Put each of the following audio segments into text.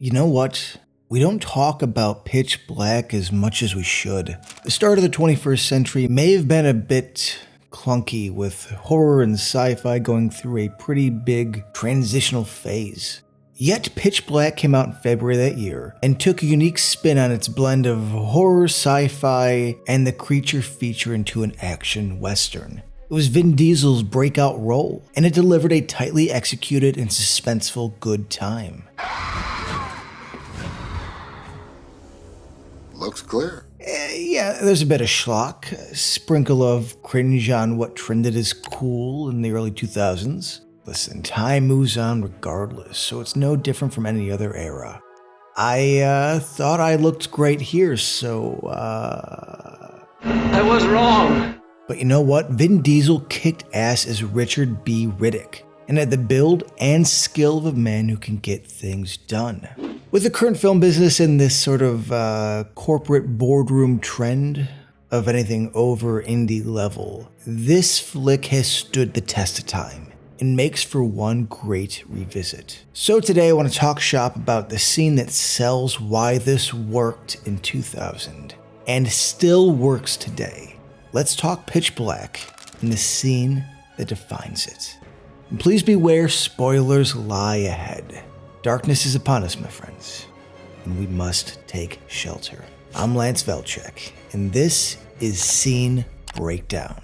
You know what? We don't talk about Pitch Black as much as we should. The start of the 21st century may have been a bit clunky, with horror and sci-fi going through a pretty big transitional phase. Yet Pitch Black came out in February that year and took a unique spin on its blend of horror, sci-fi, and the creature feature into an action western. It was Vin Diesel's breakout role, and it delivered a tightly executed and suspenseful good time. Looks clear. Yeah, there's a bit of schlock, a sprinkle of cringe on what trended as cool in the early 2000s. Listen, time moves on regardless, so it's no different from any other era. I thought I looked great here, so I was wrong. But you know what? Vin Diesel kicked ass as Richard B. Riddick, and had the build and skill of a man who can get things done. With the current film business in this sort of corporate boardroom trend of anything over indie level, this flick has stood the test of time and makes for one great revisit. So today I want to talk shop about the scene that sells why this worked in 2000 and still works today. Let's talk Pitch Black and the scene that defines it. And please beware, spoilers lie ahead. Darkness is upon us, my friends, and we must take shelter. I'm Lance Vlcek, and this is Scene Breakdown.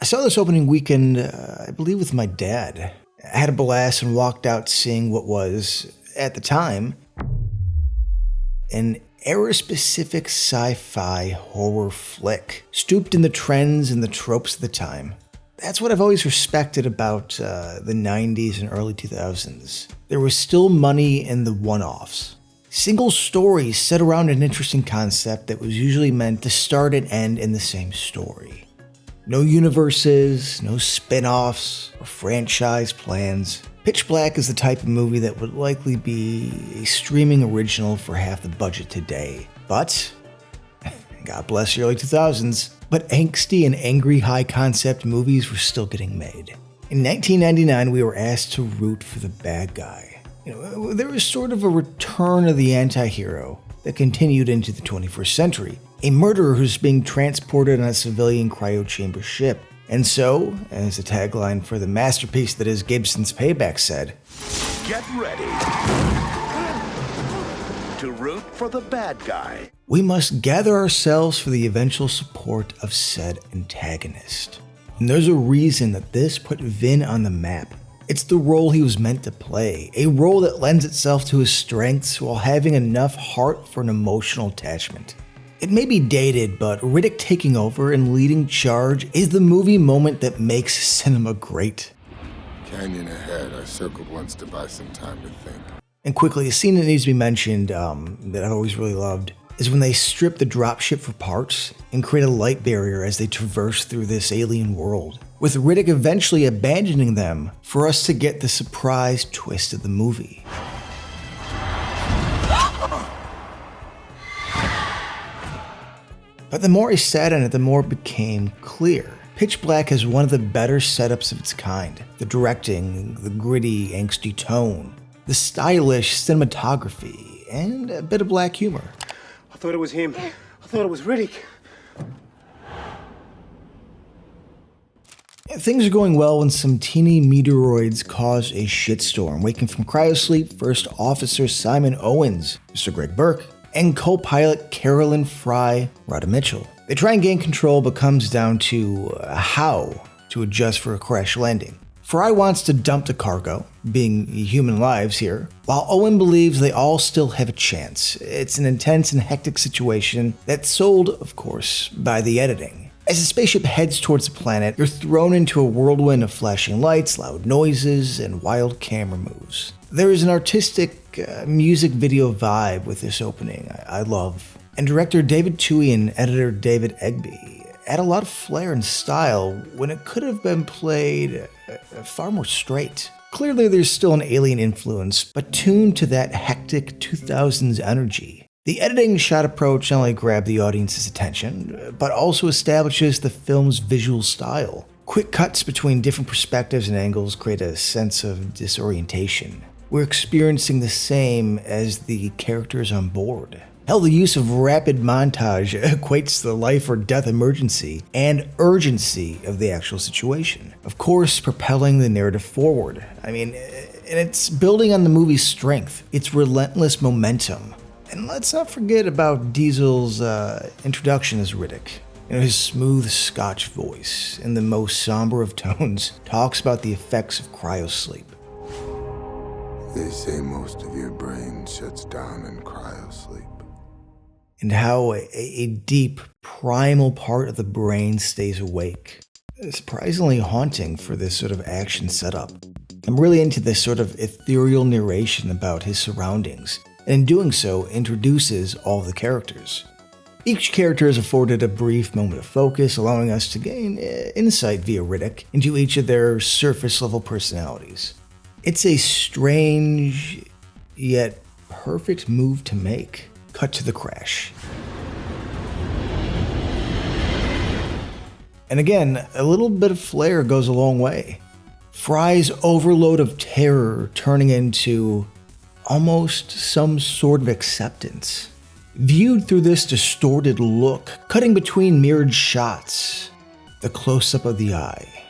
I saw this opening weekend, I believe with my dad. I had a blast and walked out seeing what was, at the time, an era-specific sci-fi horror flick, stooped in the trends and the tropes of the time. That's what I've always respected about the 90s and early 2000s. There was still money in the one-offs. Single stories set around an interesting concept that was usually meant to start and end in the same story. No universes, no spin-offs, or franchise plans. Pitch Black is the type of movie that would likely be a streaming original for half the budget today. But, God bless the early 2000s, but angsty and angry high-concept movies were still getting made. In 1999, we were asked to root for the bad guy. There was sort of a return of the anti-hero that continued into the 21st century. A murderer who's being transported on a civilian cryo-chamber ship. And so, as the tagline for the masterpiece that is Gibson's Payback said, "Get ready to root for the bad guy." We must gather ourselves for the eventual support of said antagonist. And there's a reason that this put Vin on the map. It's the role he was meant to play, a role that lends itself to his strengths while having enough heart for an emotional attachment. It may be dated, but Riddick taking over and leading charge is the movie moment that makes cinema great. Canyon ahead. I circled once to buy some time to think. And quickly, a scene that needs to be mentioned that I've always really loved is when they strip the dropship for parts and create a light barrier as they traverse through this alien world, with Riddick eventually abandoning them for us to get the surprise twist of the movie. But the more I sat on it, the more it became clear. Pitch Black has one of the better setups of its kind. The directing, the gritty, angsty tone, the stylish cinematography, and a bit of black humor. I thought it was him. I thought it was Riddick. Things are going well when some teeny meteoroids cause a shitstorm. Waking from cryosleep, First Officer Simon Owens, Mr. Greg Burke, and co-pilot Carolyn Fry Rhoda Mitchell. They try and gain control, but comes down to how to adjust for a crash landing. Fry wants to dump the cargo, being human lives here, while Owen believes they all still have a chance. It's an intense and hectic situation that's sold, of course, by the editing. As the spaceship heads towards the planet, you're thrown into a whirlwind of flashing lights, loud noises, and wild camera moves. There is an artistic music video vibe with this opening I love. And director David Twohy and editor David Egby add a lot of flair and style when it could have been played far more straight. Clearly there's still an alien influence, but tuned to that hectic 2000s energy. The editing shot approach not only grabbed the audience's attention, but also establishes the film's visual style. Quick cuts between different perspectives and angles create a sense of disorientation. We're experiencing the same as the characters on board. Hell, the use of rapid montage equates to the life or death emergency and urgency of the actual situation. Of course, propelling the narrative forward. And it's building on the movie's strength, its relentless momentum. And let's not forget about Diesel's introduction as Riddick. His smooth Scotch voice, in the most somber of tones, talks about the effects of cryosleep. They say most of your brain shuts down in cryosleep. And how a deep, primal part of the brain stays awake. Surprisingly haunting for this sort of action setup. I'm really into this sort of ethereal narration about his surroundings, and in doing so, introduces all of the characters. Each character is afforded a brief moment of focus, allowing us to gain insight via Riddick into each of their surface-level personalities. It's a strange, yet perfect move to make. Cut to the crash. And again, a little bit of flair goes a long way. Fry's overload of terror turning into almost some sort of acceptance. Viewed through this distorted look, cutting between mirrored shots, the close-up of the eye,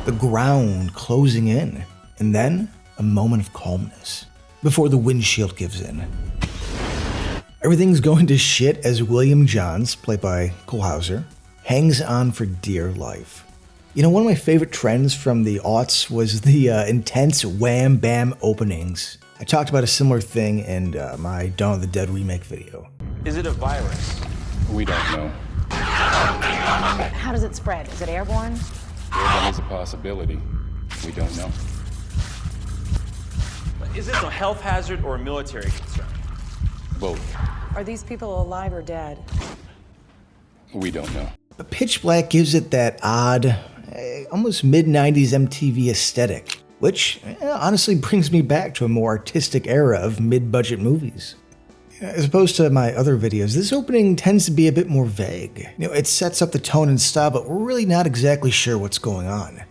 the ground closing in, and then a moment of calmness before the windshield gives in. Everything's going to shit as William Johns, played by Cole Hauser, hangs on for dear life. One of my favorite trends from the aughts was the intense wham bam openings. I talked about a similar thing in my Dawn of the Dead remake video. Is it a virus? We don't know. How does it spread? Is it airborne? Airborne is a possibility. We don't know. Is this a health hazard or a military concern? Both. Are these people alive or dead? We don't know. But Pitch Black gives it that odd, almost mid-90s MTV aesthetic, which honestly brings me back to a more artistic era of mid-budget movies. As opposed to my other videos, this opening tends to be a bit more vague. It sets up the tone and style, but we're really not exactly sure what's going on.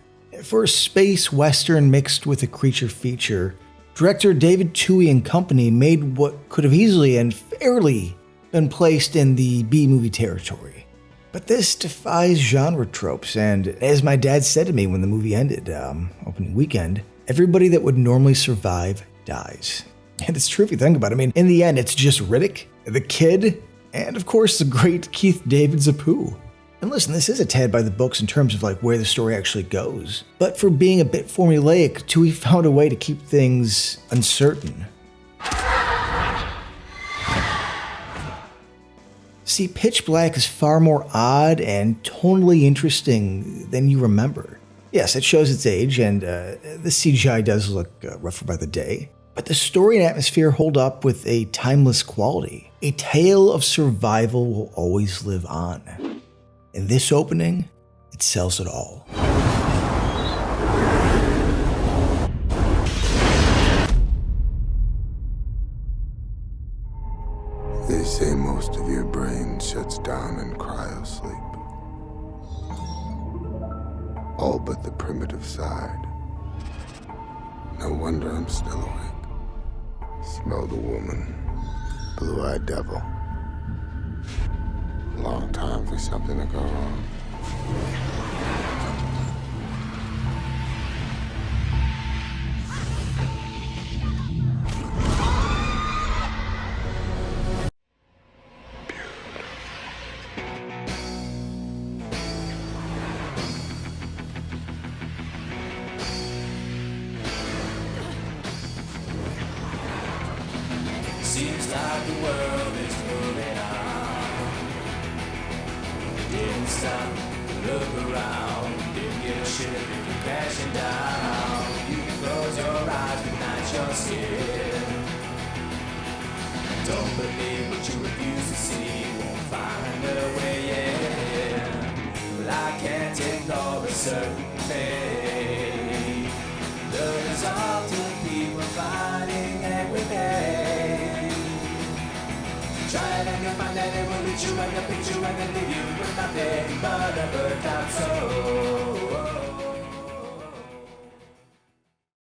For a space western mixed with a creature feature, director David Twohy and company made what could have easily and fairly been placed in the B-movie territory. But this defies genre tropes, and as my dad said to me when the movie ended, opening weekend, everybody that would normally survive dies. And it's true if you think about it. In the end, it's just Riddick, the kid, and of course the great Keith David Zapu. And listen, this is a tad by the books in terms of where the story actually goes. But for being a bit formulaic, Twohy found a way to keep things uncertain. See, Pitch Black is far more odd and tonally interesting than you remember. Yes, it shows its age, and the CGI does look rougher by the day. But the story and atmosphere hold up with a timeless quality. A tale of survival will always live on. In this opening, it sells it all. They say most of your brain shuts down in cryosleep. All but the primitive side. No wonder I'm still awake. Smell the woman. Blue-eyed devil. Long time for something to go wrong. Seems like the world is moving on. Didn't stop to look around. Didn't give a shit if you're crashing down. You can close your eyes but not your skin. Don't believe what you refuse to see. Won't find a way in. Well, I can't ignore a certain fate. The result of people fighting every day. Try it and you'll find that it will eat you and the picture and then leave you with nothing but a bird top soul.